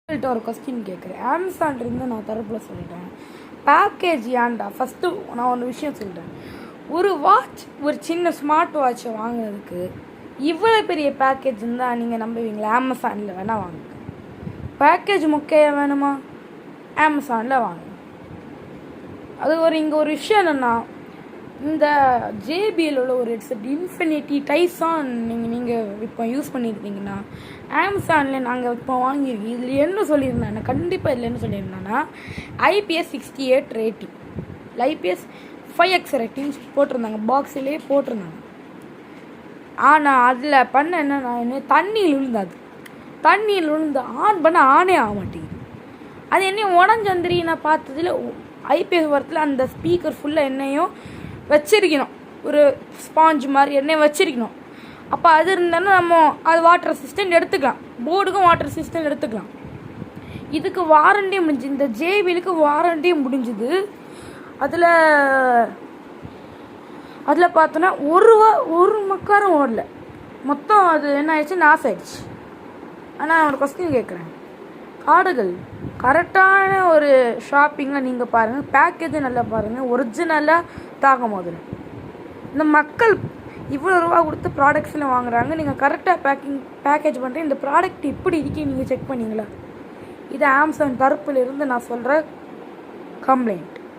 ஒரு கொஸ்டின் கேட்குறேன். அமேசான்லேருந்து நான் தரப்பில் சொல்லிட்டேன். பேக்கேஜ் ஏன்டா? ஃபஸ்ட்டு நான் ஒரு விஷயம் சொல்கிறேன். ஒரு வாட்ச், ஒரு சின்ன ஸ்மார்ட் வாட்சை வாங்குறதுக்கு இவ்வளோ பெரிய பேக்கேஜ் இருந்தால் நீங்கள் நம்புவீங்களா? அமேசானில் வேணால் வாங்க. பேக்கேஜ் முக்கியம் வேணுமா? அமேசானில் வாங்க. அது இங்கே ஒரு விஷயம் என்னென்னா, இந்த ஜேபிஎல் உள்ள ஒரு ஹெட்செட் இன்ஃபினிட்டி டைசான் நீங்கள் இப்போ யூஸ் பண்ணியிருந்தீங்கன்னா, அமேசானில் நாங்கள் இப்போ வாங்கியிருக்கோம். இதில் என்ன சொல்லியிருந்தேன்னா, கண்டிப்பாக இதில் என்ன சொல்லியிருந்தேன்னா, IPS 68 rating, IPS 5X rating போட்டிருந்தாங்க, பாக்ஸிலே போட்டிருந்தாங்க. ஆனால் அதில் பண்ண என்ன, தண்ணியில் விழுந்தாது. தண்ணியில் விழுந்து ஆன் பண்ண ஆனே ஆக மாட்டேங்குது. அது என்ன உடஞ்சந்திரி நான் பார்த்ததில் IPS வரத்தில் அந்த ஸ்பீக்கர் ஃபுல்லாக எண்ணெயும் வச்சிருக்கணும், ஒரு ஸ்பாஞ்ச் மாதிரி எண்ணெய் வச்சிருக்கணும். அப்போ அது இருந்தாலும் நம்ம அது வாட்டர் ரெசிஸ்டன்ட் எடுத்துக்கலாம், போர்டுக்கும் வாட்டர் ரெசிஸ்டன்ட் எடுத்துக்கலாம். இதுக்கு வாரண்டியும் முடிஞ்சு, இந்த ஜேபிலுக்கு வாரண்டியும் முடிஞ்சுது. அதில் பார்த்தோன்னா ஒரு மக்காரம் ஓடல, மொத்தம் அது என்ன ஆயிடுச்சு, நாஸ் ஆயிடுச்சு. ஆனால் ஒரு கொஸ்டின் கேட்குறேன், கார்டுகள் கரெக்டான ஒரு ஷாப்பிங்கில் நீங்கள் பாருங்கள், பேக்கேஜை நல்லா பாருங்கள், ஒரிஜினலாக தாகும் போது. இந்த மக்கள் இவ்வளோ ரூபா கொடுத்து ப்ராடக்ட்ஸ்லாம் வாங்குறாங்க, நீங்கள் கரெக்டாக பேக்கேஜ் பண்ணுறேன், இந்த ப்ராடக்ட் இப்படி இருக்கே நீங்கள் செக் பண்ணிங்களா? இது அமேசான் தரப்பிலிருந்து நான் சொல்கிற கம்ப்ளைண்ட்.